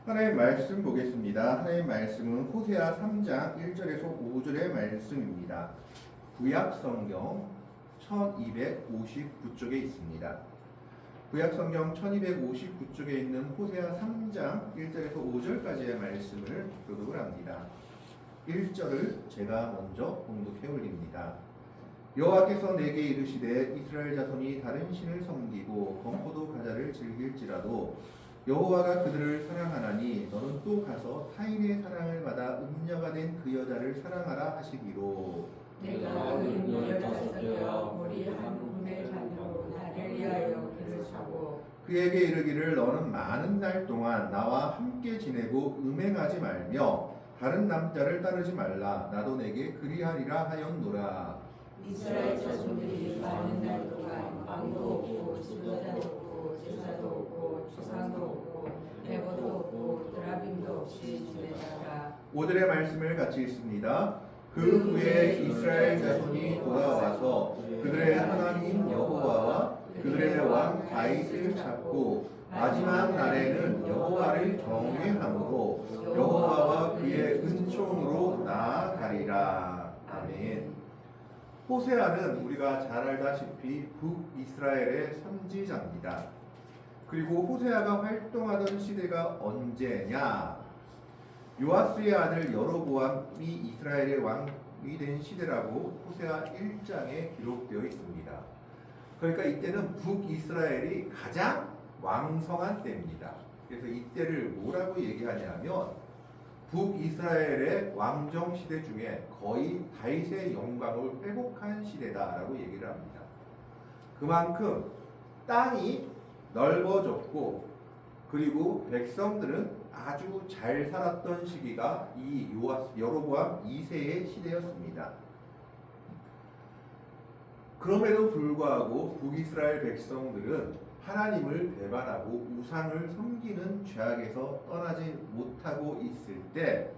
하나님 말씀 보겠습니다. 하나님 말씀은 호세아 3장 1절에서 5절의 말씀입니다. 구약성경 1259쪽에 있습니다. 구약성경 1259쪽에 있는 호세아 3장 1절에서 5절까지의 말씀을 교독을 합니다. 1절을 제가 먼저 봉독해 올립니다. 여호와께서 내게 이르시되 이스라엘 자손이 다른 신을 섬기고 건포도 과자를 즐길지라도 여호와가 그들을 사랑하나니 너는 또 가서 타인의 사랑을 받아 음녀가 된 그 여자를 사랑하라 하시기로 내가 은 15여 머리 한 우물 반으로 나를 위하여 그를 사고 그에게 이르기를 너는 많은 날 동안 나와 함께 지내고 음행하지 말며 다른 남자를 따르지 말라 나도 내게 그리하리라 하였노라. 이스라엘 자손들이 많은 날 동안 왕도 없고 지도자도 없고 제사도 없고 주상도 없고 레보도 없고 드라빔도 없이 지내다가 5절의 말씀을 같이 읽습니다. 그 후에 이스라엘 자손이 돌아와서 그들의 하나님 여호와와 그들의 왕 다윗을 찾고 마지막 날에는 여호와를 경외함으로 여호와와 그의 은총으로 나아가리라. 아멘. 호세아는 우리가 잘 알다시피 북이스라엘의 선지자입니다. 그리고 호세아가 활동하던 시대가 언제냐? 요아스의 아들 여로보암이 이스라엘의 왕이 된 시대라고 호세아 1장에 기록되어 있습니다. 그러니까 이때는 북이스라엘이 가장 왕성한 때입니다. 그래서 이때를 뭐라고 얘기하냐면 북이스라엘의 왕정 시대 중에 거의 다윗의 영광을 회복한 시대다라고 얘기를 합니다. 그만큼 땅이 넓어졌고 그리고 백성들은 아주 잘 살았던 시기가 이 여로보암 2세의 시대였습니다. 그럼에도 불구하고 북이스라엘 백성들은 하나님을 배반하고 우상을 섬기는 죄악에서 떠나지 못하고 있을 때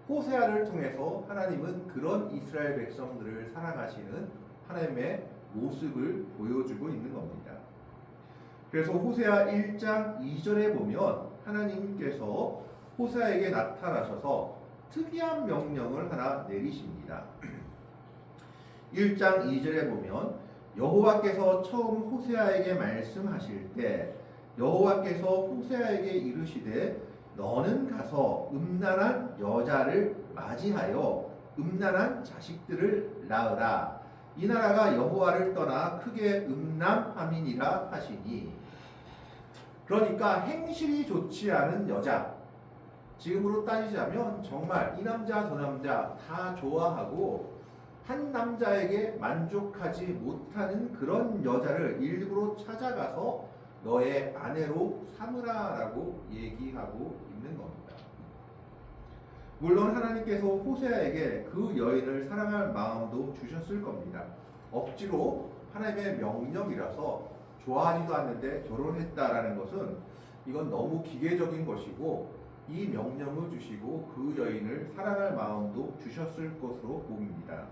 호세아를 통해서 하나님은 그런 이스라엘 백성들을 사랑하시는 하나님의 모습을 보여주고 있는 겁니다. 그래서 호세아 1장 2절에 보면 하나님께서 호세아에게 나타나셔서 특이한 명령을 하나 내리십니다. 1장 2절에 보면 여호와께서 처음 호세아에게 말씀하실 때 여호와께서 호세아에게 이르시되 너는 가서 음란한 여자를 맞이하여 음란한 자식들을 낳으라. 이 나라가 여호와를 떠나 크게 음란함이니라 하시니. 그러니까 행실이 좋지 않은 여자, 지금으로 따지자면 정말 이 남자 저 남자 다 좋아하고 한 남자에게 만족하지 못하는 그런 여자를 일부러 찾아가서 너의 아내로 삼으라라고 얘기하고 있는 겁니다. 물론 하나님께서 호세아에게 그 여인을 사랑할 마음도 주셨을 겁니다. 억지로 하나님의 명령이라서 좋아하지도 않는데 결혼했다라는 것은 이건 너무 기계적인 것이고 이 명령을 주시고 그 여인을 사랑할 마음도 주셨을 것으로 보입니다.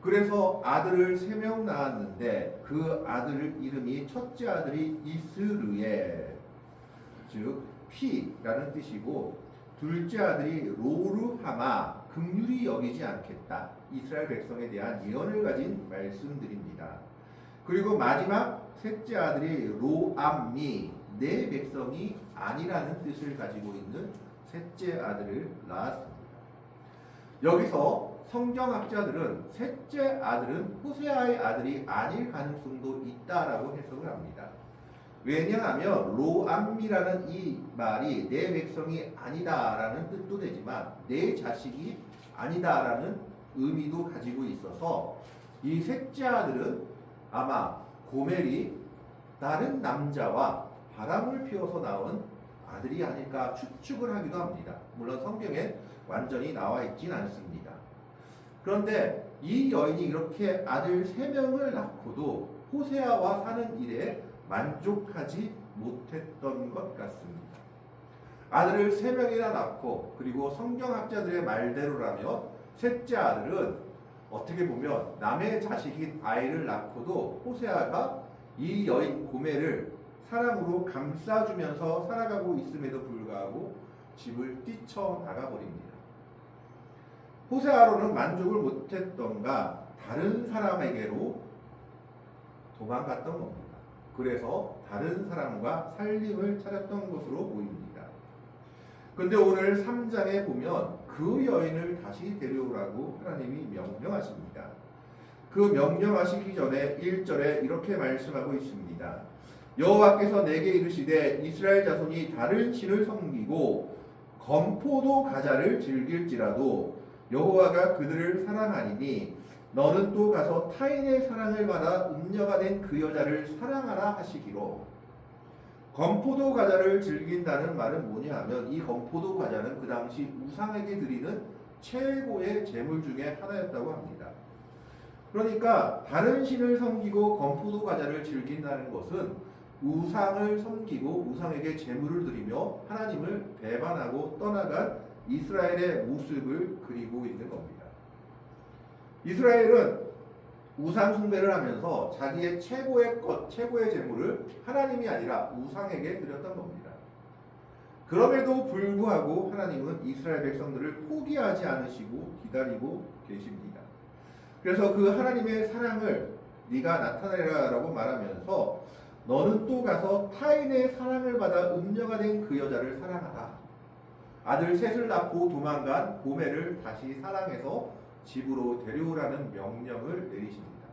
그래서 아들을 3명 낳았는데 그 아들 이름이 첫째 아들이 이스르엘 즉 피라는 뜻이고 둘째 아들이 로르하마 긍휼히 여기지 않겠다. 이스라엘 백성에 대한 예언을 가진 말씀들입니다. 그리고 마지막 셋째 아들이 로암미 내 백성이 아니라는 뜻을 가지고 있는 셋째 아들을 낳았습니다. 여기서 성경학자들은 셋째 아들은 호세아의 아들이 아닐 가능성도 있다라고 해석을 합니다. 왜냐하면 로암미라는 이 말이 내 백성이 아니다라는 뜻도 되지만 내 자식이 아니다라는 의미도 가지고 있어서 이 셋째 아들은 아마 고멜이 다른 남자와 바람을 피워서 낳은 아들이 아닐까 추측을 하기도 합니다. 물론 성경에 완전히 나와 있진 않습니다. 그런데 이 여인이 이렇게 아들 3명을 낳고도 호세아와 사는 일에 만족하지 못했던 것 같습니다. 아들을 3명이나 낳고 그리고 성경학자들의 말대로라면 셋째 아들은 어떻게 보면 남의 자식인 아이를 낳고도 호세아가 이 여인 고멜을 사랑으로 감싸주면서 살아가고 있음에도 불구하고 집을 뛰쳐나가 버립니다. 호세아로는 만족을 못했던가 다른 사람에게로 도망갔던 겁니다. 그래서 다른 사람과 살림을 차렸던 것으로 보입니다. 근데 오늘 3장에 보면 그 여인을 다시 데려오라고 하나님이 명령하십니다. 그 명령하시기 전에 1절에 이렇게 말씀하고 있습니다. 여호와께서 내게 이르시되 이스라엘 자손이 다른 신을 섬기고 건포도 과자를 즐길지라도 여호와가 그들을 사랑하니니 너는 또 가서 타인의 사랑을 받아 음녀가 된 그 여자를 사랑하라 하시기로. 건포도 과자를 즐긴다는 말은 뭐냐 하면 이 건포도 과자는 그 당시 우상에게 드리는 최고의 제물 중에 하나였다고 합니다. 그러니까 다른 신을 섬기고 건포도 과자를 즐긴다는 것은 우상을 섬기고 우상에게 제물을 드리며 하나님을 배반하고 떠나간 이스라엘의 모습을 그리고 있는 겁니다. 이스라엘은 우상 숭배를 하면서 자기의 최고의 것, 최고의 제물을 하나님이 아니라 우상에게 드렸던 겁니다. 그럼에도 불구하고 하나님은 이스라엘 백성들을 포기하지 않으시고 기다리고 계십니다. 그래서 그 하나님의 사랑을 네가 나타내라라고 말하면서 너는 또 가서 타인의 사랑을 받아 음녀가 된 그 여자를 사랑하라. 아들 셋을 낳고 도망간 고멜을 다시 사랑해서 집으로 데려오라는 명령을 내리십니다.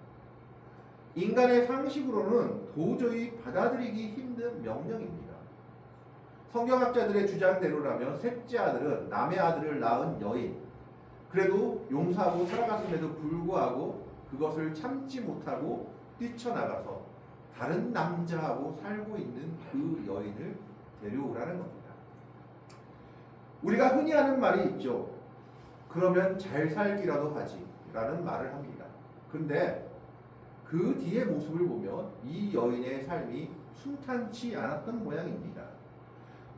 인간의 상식으로는 도저히 받아들이기 힘든 명령입니다. 성경학자들의 주장대로라면 셋째 아들은 남의 아들을 낳은 여인, 그래도 용서하고 살아갔음에도 불구하고 그것을 참지 못하고 뛰쳐나가서 다른 남자하고 살고 있는 그 여인을 데려오라는 겁니다. 우리가 흔히 하는 말이 있죠. 그러면 잘 살기라도 하지 라는 말을 합니다. 근데 그 뒤의 모습을 보면 이 여인의 삶이 순탄치 않았던 모양입니다.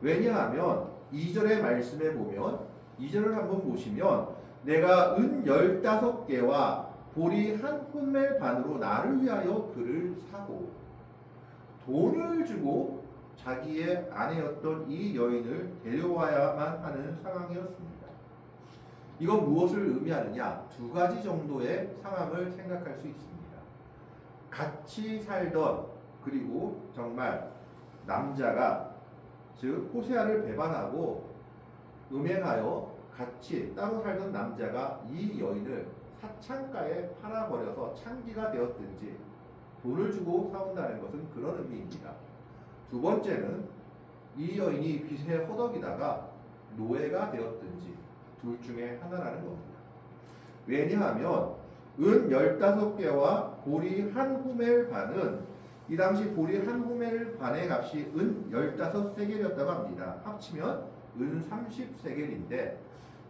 왜냐하면 2절의 말씀에 보면 2절을 한번 보시면 내가 은 15개와 보리 한 호멜 반으로 나를 위하여 그를 사고 돈을 주고 자기의 아내였던 이 여인을 데려와야만 하는 상황이었습니다. 이건 무엇을 의미하느냐? 두 가지 정도의 상황을 생각할 수 있습니다. 같이 살던, 그리고 정말 남자가 즉 호세아를 배반하고 음행하여 같이 따로 살던 남자가 이 여인을 사창가에 팔아버려서 창기가 되었든지 돈을 주고 사온다는 것은 그런 의미입니다. 두 번째는 이 여인이 빚에 허덕이다가 노예가 되었든지 둘 중에 하나라는 겁니다. 왜냐하면 은 15개와 보리 한 호멜 반은 이 당시 보리 한 호멜 반의 값이 은 15세겔이었다고 합니다. 합치면 은 30세겔인데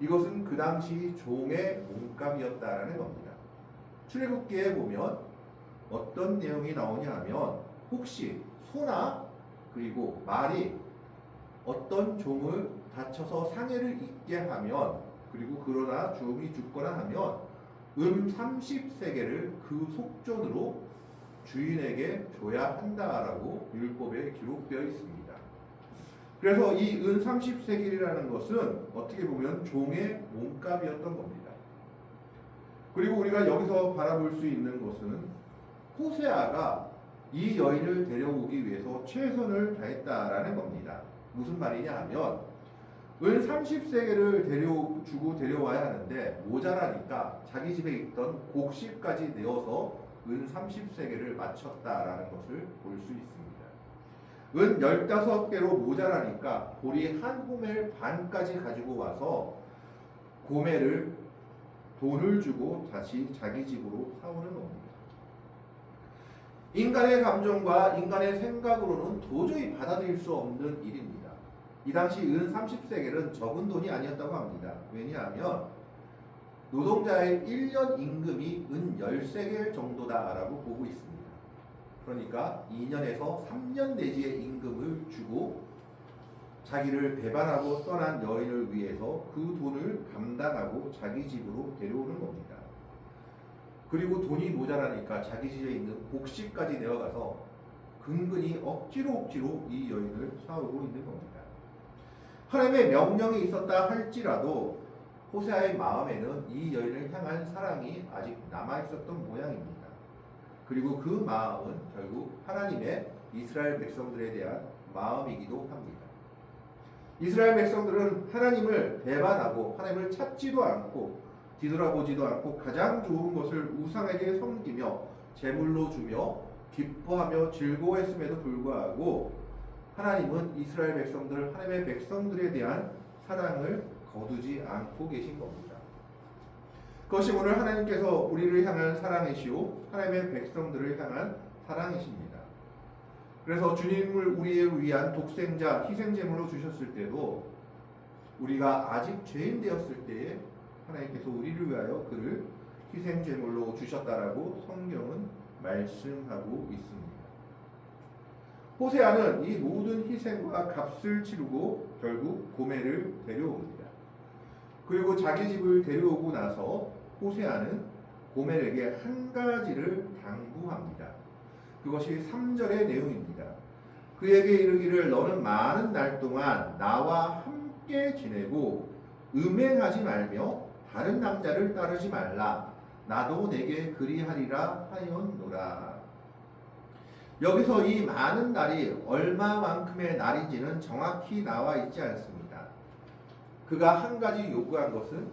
이것은 그 당시 종의 몸값이었다라는 겁니다. 출애굽기에 보면 어떤 내용이 나오냐 하면 혹시 소나 그리고 말이 어떤 종을 다쳐서 상해를 입게 하면 그리고 그러나 종이 죽거나 하면 30세겔을 그 속전으로 주인에게 줘야 한다라고 율법에 기록되어 있습니다. 그래서 이 30세겔이라는 것은 어떻게 보면 종의 몸값이었던 겁니다. 그리고 우리가 여기서 바라볼 수 있는 것은 호세아가 이 여인을 데려오기 위해서 최선을 다했다라는 겁니다. 무슨 말이냐 하면 30세겔을 주고 데려와야 하는데 모자라니까 자기 집에 있던 곡식까지 내어서 30세겔을 맞췄다라는 것을 볼 수 있습니다. 15개로 모자라니까 보리 한 호멜 반까지 가지고 와서 고멜을 돈을 주고 다시 자기 집으로 사오는 겁니다. 인간의 감정과 인간의 생각으로는 도저히 받아들일 수 없는 일입니다. 이 당시 30세겔은 적은 돈이 아니었다고 합니다. 왜냐하면 노동자의 1년 임금이 10세겔 정도다라고 보고 있습니다. 그러니까 2년에서 3년 내지의 임금을 주고 자기를 배반하고 떠난 여인을 위해서 그 돈을 감당하고 자기 집으로 데려오는 겁니다. 그리고 돈이 모자라니까 자기 집에 있는 곡식까지 내어가서 근근히 억지로 이 여인을 싸우고 있는 겁니다. 하나님의 명령이 있었다 할지라도 호세아의 마음에는 이 여인을 향한 사랑이 아직 남아 있었던 모양입니다. 그리고 그 마음은 결국 하나님의 이스라엘 백성들에 대한 마음이기도 합니다. 이스라엘 백성들은 하나님을 배반하고 하나님을 찾지도 않고 뒤돌아보지도 않고 가장 좋은 것을 우상에게 섬기며 제물로 주며 기뻐하며 즐거워했음에도 불구하고 하나님은 이스라엘 백성들, 하나님의 백성들에 대한 사랑을 거두지 않고 계신 겁니다. 그것이 오늘 하나님께서 우리를 향한 사랑이시오 하나님의 백성들을 향한 사랑이십니다. 그래서 주님을 우리를 위한 독생자 희생제물로 주셨을 때도 우리가 아직 죄인 되었을 때에 하나님께서 우리를 위하여 그를 희생제물로 주셨다라고 성경은 말씀하고 있습니다. 호세아는 이 모든 희생과 값을 치르고 결국 고멜을 데려옵니다. 그리고 자기 집을 데려오고 나서 호세아는 고멜에게 한 가지를 당부합니다. 그것이 3절의 내용입니다. 그에게 이르기를 너는 많은 날 동안 나와 함께 지내고 음행하지 말며 다른 남자를 따르지 말라. 나도 내게 그리하리라 하였노라. 여기서 이 많은 날이 얼마만큼의 날인지는 정확히 나와 있지 않습니다. 그가 한 가지 요구한 것은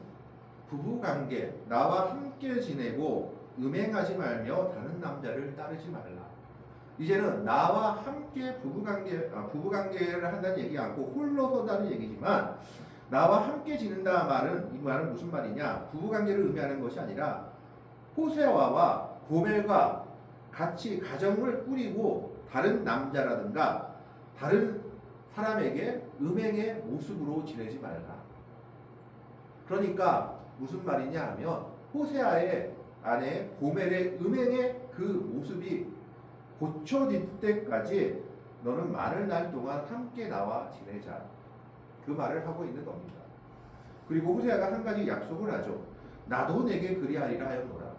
부부관계, 나와 함께 지내고 음행하지 말며 다른 남자를 따르지 말라. 이제는 나와 함께 부부관계를 한다는 얘기 않고 홀로 서다는 얘기지만 나와 함께 지낸다 말은 이 말은 무슨 말이냐? 부부관계를 의미하는 것이 아니라 호세아와 고멜과 같이 가정을 꾸리고 다른 남자라든가 다른 사람에게 음행의 모습으로 지내지 말라. 그러니까 무슨 말이냐 하면 호세아의 아내 고멜의 음행의 그 모습이 고쳐질 때까지 너는 많은 날 동안 함께 나와 지내자. 그 말을 하고 있는 겁니다. 그리고 호세아가 한 가지 약속을 하죠. 나도 내게 그리하리라 하였노라.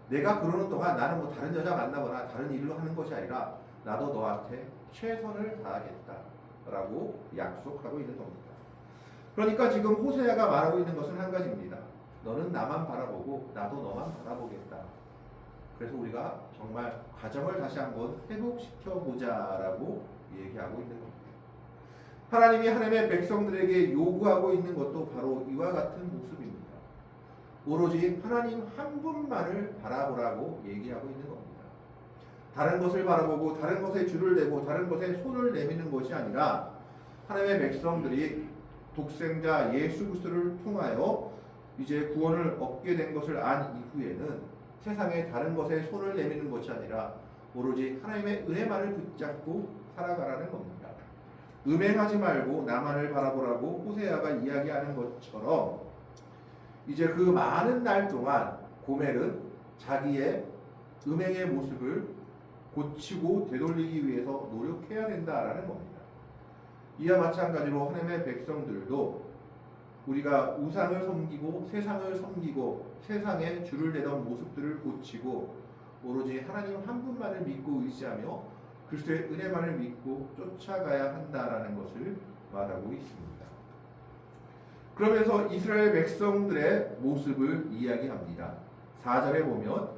내가 그러는 동안 나는 뭐 다른 여자 만나거나 다른 일로 하는 것이 아니라 나도 너한테 최선을 다하겠다 라고 약속하고 있는 겁니다. 그러니까 지금 호세아가 말하고 있는 것은 한 가지입니다. 너는 나만 바라보고 나도 너만 바라보겠다. 그래서 우리가 정말 가정을 다시 한번 회복시켜보자라고 얘기하고 있는 겁니다. 하나님이 하나님의 백성들에게 요구하고 있는 것도 바로 이와 같은 모습입니다. 오로지 하나님 한 분만을 바라보라고 얘기하고 있는 겁니다. 다른 것을 바라보고 다른 것에 줄을 대고 다른 것에 손을 내미는 것이 아니라 하나님의 백성들이 독생자 예수 그리스도를 통하여 이제 구원을 얻게 된 것을 안 이후에는 세상의 다른 것에 손을 내미는 것이 아니라 오로지 하나님의 은혜만을 붙잡고 살아가라는 겁니다. 음행하지 말고 나만을 바라보라고 호세아가 이야기하는 것처럼 이제 그 많은 날 동안 고멜은 자기의 음행의 모습을 고치고 되돌리기 위해서 노력해야 된다라는 겁니다. 이와 마찬가지로 하나님의 백성들도 우리가 우상을 섬기고 세상을 섬기고 세상에 줄을 대던 모습들을 고치고 오로지 하나님 한 분만을 믿고 의지하며 그리스도의 은혜만을 믿고 쫓아가야 한다라는 것을 말하고 있습니다. 그러면서 이스라엘 백성들의 모습을 이야기합니다. 4절에 보면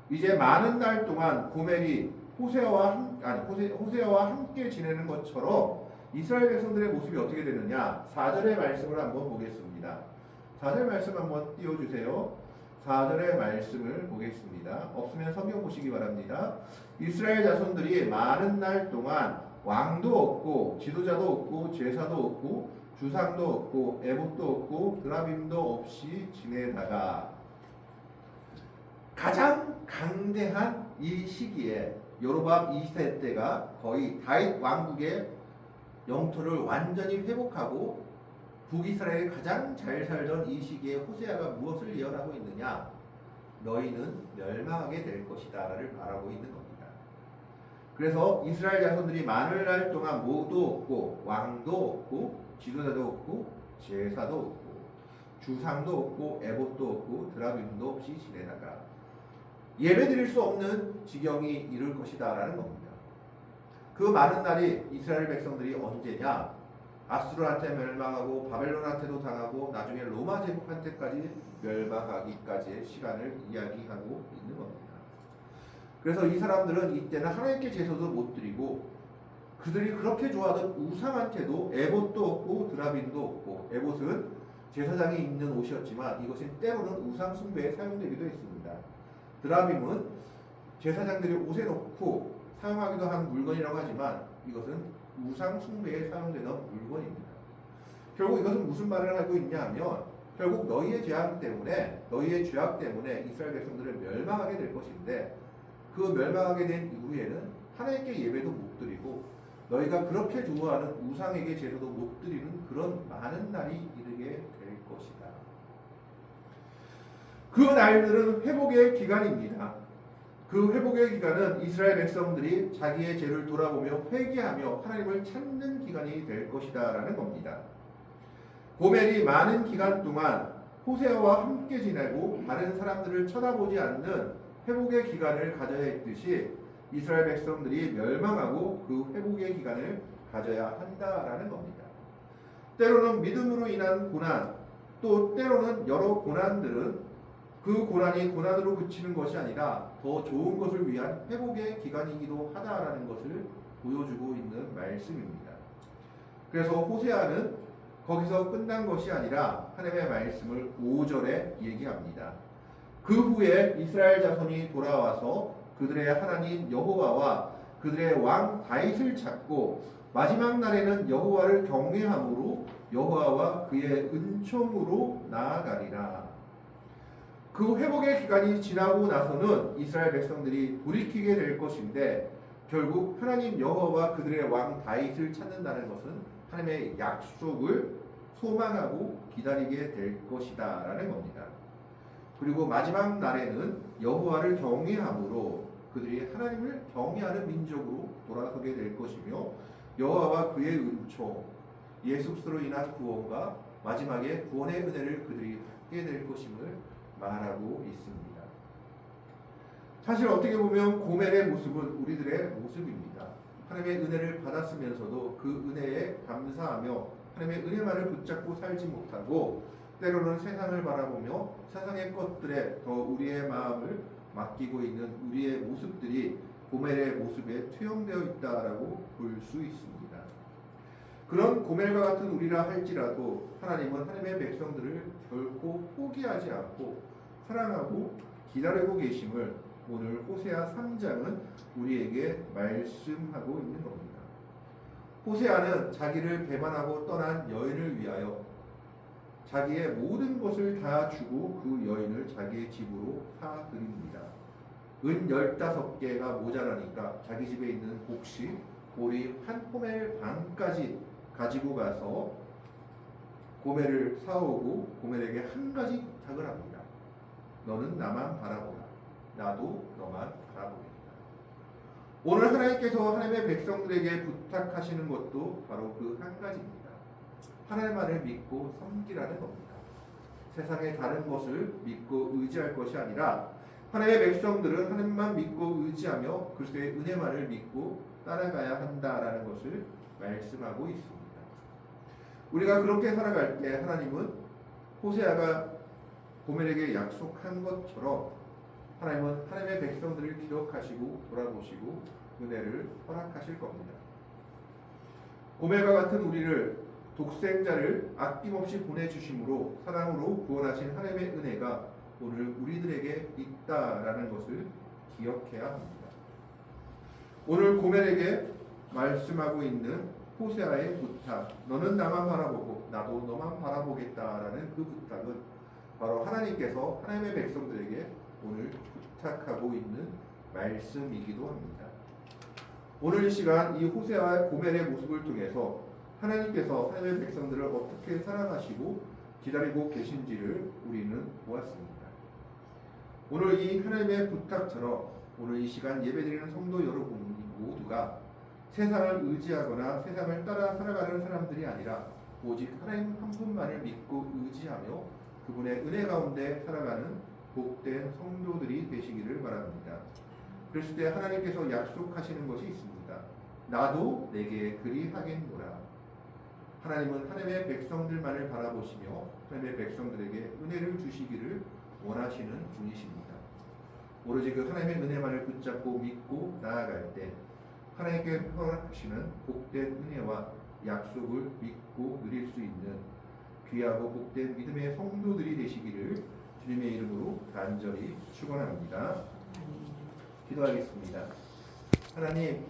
이제 많은 날 동안 고멜이 호세아와 함께 지내는 것처럼 이스라엘 백성들의 모습이 어떻게 되느냐? 4절의 말씀을 한번 보겠습니다. 4절 말씀 한번 띄워주세요. 4절의 말씀을 보겠습니다. 없으면 성경 보시기 바랍니다. 이스라엘 자손들이 많은 날 동안 왕도 없고 지도자도 없고 제사도 없고 주상도 없고 에봇도 없고 드라빔도 없이 지내다가 가장 강대한 이 시기에 여로보암 2세 때가 거의 다윗 왕국의 영토를 완전히 회복하고 북이스라엘이 가장 잘 살던 이 시기에 호세아가 무엇을 예언하고 있느냐? 너희는 멸망하게 될 것이다 라를 말하고 있는 겁니다. 그래서 이스라엘 자손들이 많은 날 동안 뭐도 없고 왕도 없고 지도자도 없고 제사도 없고 주상도 없고 에봇도 없고 드라빔도 없이 지내다가 예배드릴 수 없는 지경이 이를 것이다 라는 겁니다. 그 많은 날이 이스라엘 백성들이 언제냐? 아수르한테 멸망하고 바벨론한테도 당하고 나중에 로마 제국한테까지 멸망하기까지의 시간을 이야기하고 있는 겁니다. 그래서 이 사람들은 이때는 하나님께 제사도 못 드리고 그들이 그렇게 좋아하던 우상한테도 에봇도 없고 드라빔도 없고, 에봇은 제사장이 입는 옷이었지만 이것은 때로는 우상 숭배에 사용되기도 했습니다. 드라빔은 제사장들이 옷에 넣고 사용하기도 한 물건이라고 하지만 이것은 우상 숭배에 사용되는 물건입니다. 결국 이것은 무슨 말을 하고 있냐 하면 결국 너희의 죄악 때문에 이스라엘 백성들을 멸망하게 될 것인데, 그 멸망하게 된 이후에는 하나님께 예배도 못 드리고 너희가 그렇게 좋아하는 우상에게 제사도 못 드리는 그런 많은 날이 이르게 될 것이다. 그 날들은 회복의 기간입니다. 그 회복의 기간은 이스라엘 백성들이 자기의 죄를 돌아보며 회개하며 하나님을 찾는 기간이 될 것이다 라는 겁니다. 고멜이 많은 기간 동안 호세아와 함께 지내고 다른 사람들을 쳐다보지 않는 회복의 기간을 가져야 했듯이 이스라엘 백성들이 멸망하고 그 회복의 기간을 가져야 한다라는 겁니다. 때로는 믿음으로 인한 고난, 또 때로는 여러 고난들은 그 고난이 고난으로 그치는 것이 아니라 더 좋은 것을 위한 회복의 기간이기도 하다라는 것을 보여주고 있는 말씀입니다. 그래서 호세아는 거기서 끝난 것이 아니라 하나님의 말씀을 5절에 얘기합니다. 그 후에 이스라엘 자손이 돌아와서 그들의 하나님 여호와와 그들의 왕 다윗을 찾고 마지막 날에는 여호와를 경외함으로 여호와와 그의 은총으로 나아가리라. 그 회복의 기간이 지나고 나서는 이스라엘 백성들이 돌이키게 될 것인데, 결국 하나님 여호와와 그들의 왕 다윗을 찾는다는 것은 하나님의 약속을 소망하고 기다리게 될 것이다 라는 겁니다. 그리고 마지막 날에는 여호와를 경외함으로 그들이 하나님을 경외하는 민족으로 돌아서게 될 것이며, 여호와와 그의 은총, 예수 그리스도로 인한 구원과 마지막에 구원의 은혜를 그들이 받게 될 것임을 말하고 있습니다. 사실 어떻게 보면 고멜의 모습은 우리들의 모습입니다. 하나님의 은혜를 받았으면서도 그 은혜에 감사하며 하나님의 은혜만을 붙잡고 살지 못하고 때로는 세상을 바라보며 세상의 것들에 더 우리의 마음을 맡기고 있는 우리의 모습들이 고멜의 모습에 투영되어 있다라고 볼 수 있습니다. 그런 고멜과 같은 우리라 할지라도 하나님은 하나님의 백성들을 결코 포기하지 않고 사랑하고 기다리고 계심을 오늘 호세아 3장은 우리에게 말씀하고 있는 겁니다. 호세아는 자기를 배반하고 떠난 여인을 위하여 자기의 모든 것을 다 주고 그 여인을 자기의 집으로 사드립니다. 은 15개가 모자라니까 자기 집에 있는 곡식, 보리 한 포멜 반까지 가지고 가서 고멜을 사오고 고멜에게 한 가지 부탁을 합니다. 너는 나만 바라보라. 나도 너만 바라보겠다. 오늘 하나님께서 하나님의 백성들에게 부탁하시는 것도 바로 그 한 가지입니다. 하나님만을 믿고 섬기라는 겁니다. 세상의 다른 것을 믿고 의지할 것이 아니라 하나님의 백성들은 하나님만 믿고 의지하며 그리스도의 은혜만을 믿고 따라가야 한다라는 것을 말씀하고 있습니다. 우리가 그렇게 살아갈 때 하나님은 호세아가 고멜에게 약속한 것처럼 하나님은 하나님의 백성들을 기억하시고 돌아보시고 은혜를 허락하실 겁니다. 고멜과 같은 우리를 독생자를 아낌없이 보내주심으로 사랑으로 구원하신 하나님의 은혜가 오늘 우리들에게 있다라는 것을 기억해야 합니다. 오늘 고멜에게 말씀하고 있는 호세아의 부탁, 너는 나만 바라보고 나도 너만 바라보겠다라는 그 부탁은 바로 하나님께서 하나님의 백성들에게 오늘 부탁하고 있는 말씀이기도 합니다. 오늘 이 시간 이 호세아와 고멜의 모습을 통해서 하나님께서 하나님의 백성들을 어떻게 사랑하시고 기다리고 계신지를 우리는 보았습니다. 오늘 이 하나님의 부탁처럼 오늘 이 시간 예배드리는 성도 여러분 모두가 세상을 의지하거나 세상을 따라 살아가는 사람들이 아니라 오직 하나님 한 분만을 믿고 의지하며 그분의 은혜 가운데 살아가는 복된 성도들이 되시기를 바랍니다. 그랬을 때 하나님께서 약속하시는 것이 있습니다. 나도 내게 그리하겠노라. 하나님은 하나님의 백성들만을 바라보시며 하나님의 백성들에게 은혜를 주시기를 원하시는 분이십니다. 오로지 그 하나님의 은혜만을 붙잡고 믿고 나아갈 때 하나님께 허락하시는 복된 은혜와 약속을 믿고 누릴 수 있는 귀하고 복된 믿음의 성도들이 되시기를 주님의 이름으로 간절히 축원합니다. 기도하겠습니다. 하나님,